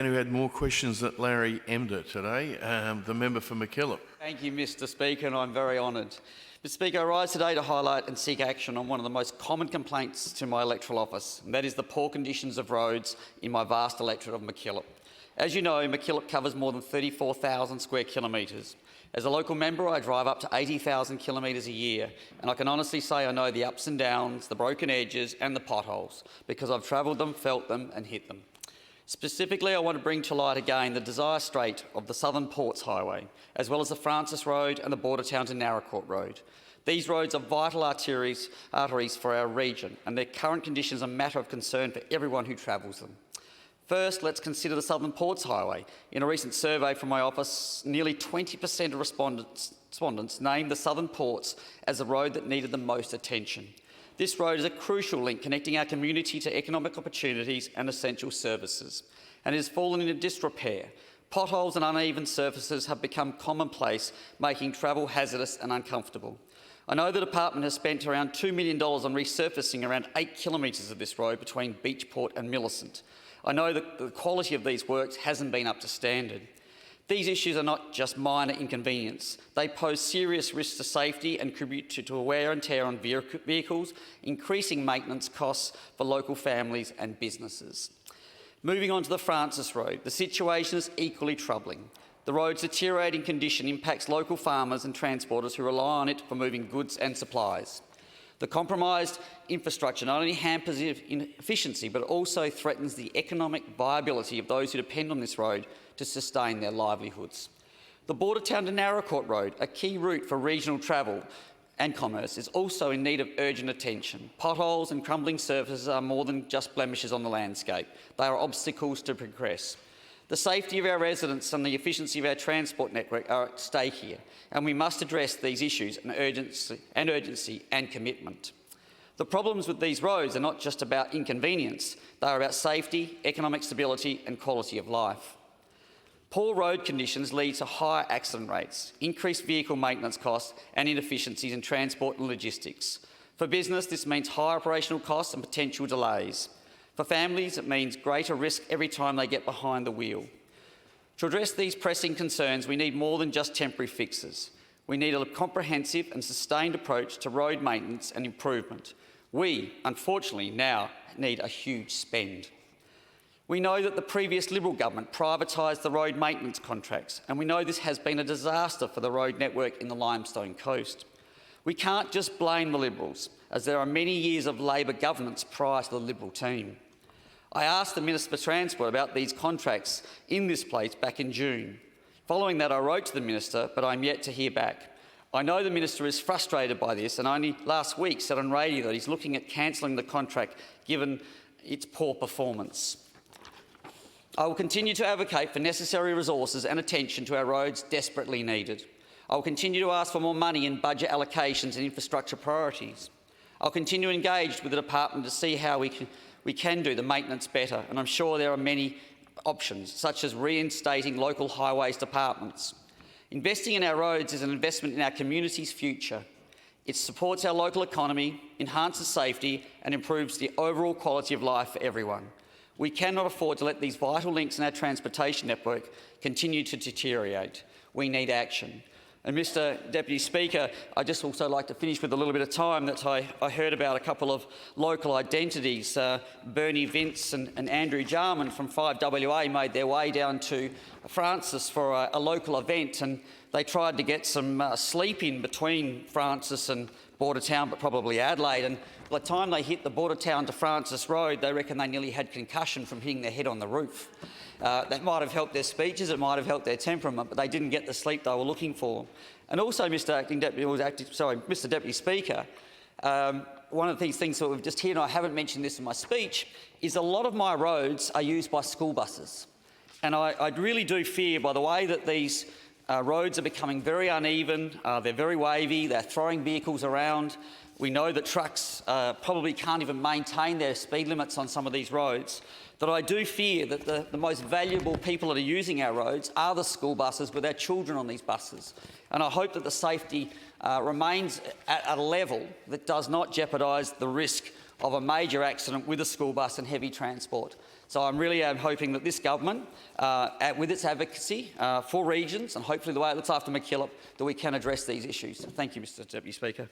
And who had more questions than Larry Emder today, the member for MacKillop. Thank you, Mr Speaker, and I'm very honoured. Mr Speaker, I rise today to highlight and seek action on one of the most common complaints to my electoral office, and that is the poor conditions of roads in my vast electorate of MacKillop. As you know, MacKillop covers more than 34,000 square kilometres. As a local member, I drive up to 80,000 kilometres a year, and I can honestly say I know the ups and downs, the broken edges and the potholes, because I've travelled them, felt them and hit them. Specifically, I want to bring to light again the dire strait of the Southern Ports Highway, as well as the Francis Road and the border town to Narracourt Road. These roads are vital arteries for our region, and their current conditions are a matter of concern for everyone who travels them. First, let's consider the Southern Ports Highway. In a recent survey from my office, nearly 20% of respondents named the Southern Ports as the road that needed the most attention. This road is a crucial link connecting our community to economic opportunities and essential services, and it has fallen into disrepair. Potholes and uneven surfaces have become commonplace, making travel hazardous and uncomfortable. I know the department has spent around $2 million on resurfacing around 8 kilometres of this road between Beachport and Millicent. I know that the quality of these works hasn't been up to standard. These issues are not just minor inconvenience. They pose serious risks to safety and contribute to wear and tear on vehicles, increasing maintenance costs for local families and businesses. Moving on to the Francis Road, the situation is equally troubling. The road's deteriorating condition impacts local farmers and transporters who rely on it for moving goods and supplies. The compromised infrastructure not only hampers efficiency but also threatens the economic viability of those who depend on this road to sustain their livelihoods. The border town to Narracourt Road, a key route for regional travel and commerce, is also in need of urgent attention. Potholes and crumbling surfaces are more than just blemishes on the landscape. They are obstacles to progress. The safety of our residents and the efficiency of our transport network are at stake here, and we must address these issues in urgency and commitment. The problems with these roads are not just about inconvenience, they are about safety, economic stability and quality of life. Poor road conditions lead to higher accident rates, increased vehicle maintenance costs and inefficiencies in transport and logistics. For business, this means higher operational costs and potential delays. For families, it means greater risk every time they get behind the wheel. To address these pressing concerns, we need more than just temporary fixes. We need a comprehensive and sustained approach to road maintenance and improvement. We, unfortunately, now need a huge spend. We know that the previous Liberal government privatised the road maintenance contracts, and we know this has been a disaster for the road network in the Limestone Coast. We can't just blame the Liberals, as there are many years of Labor governance prior to the Liberal team. I asked the Minister for Transport about these contracts in this place back in June. Following that, I wrote to the Minister, but I'm yet to hear back. I know the Minister is frustrated by this and only last week said on radio that he's looking at cancelling the contract given its poor performance. I will continue to advocate for necessary resources and attention to our roads desperately needed. I will continue to ask for more money in budget allocations and infrastructure priorities. I'll continue engaged with the department to see how we can do the maintenance better, and I'm sure there are many options, such as reinstating local highways departments. Investing in our roads is an investment in our community's future. It supports our local economy, enhances safety and improves the overall quality of life for everyone. We cannot afford to let these vital links in our transportation network continue to deteriorate. We need action. And Mr Deputy Speaker, I'd just also like to finish with a little bit of time that I heard about a couple of local identities. Bernie Vince and Andrew Jarman from 5WA made their way down to Francis for a local event, and they tried to get some sleep in between Francis and border town, but probably Adelaide. And by the time they hit the border town to Francis Road, they reckon they nearly had concussion from hitting their head on the roof. That might have helped their speeches, it might have helped their temperament, but they didn't get the sleep they were looking for. And also, Mr Deputy Speaker, one of these things that we've just heard, and I haven't mentioned this in my speech, is a lot of my roads are used by school buses. And I really do fear, by the way that these roads are becoming very uneven, they're very wavy, they're throwing vehicles around. We know that trucks probably can't even maintain their speed limits on some of these roads. That I do fear that the most valuable people that are using our roads are the school buses with our children on these buses. And I hope that the safety remains at a level that does not jeopardise the risk of a major accident with a school bus and heavy transport. So I'm really hoping that this government, with its advocacy for regions and hopefully the way it looks after MacKillop, that we can address these issues. Thank you, Mr Deputy Speaker.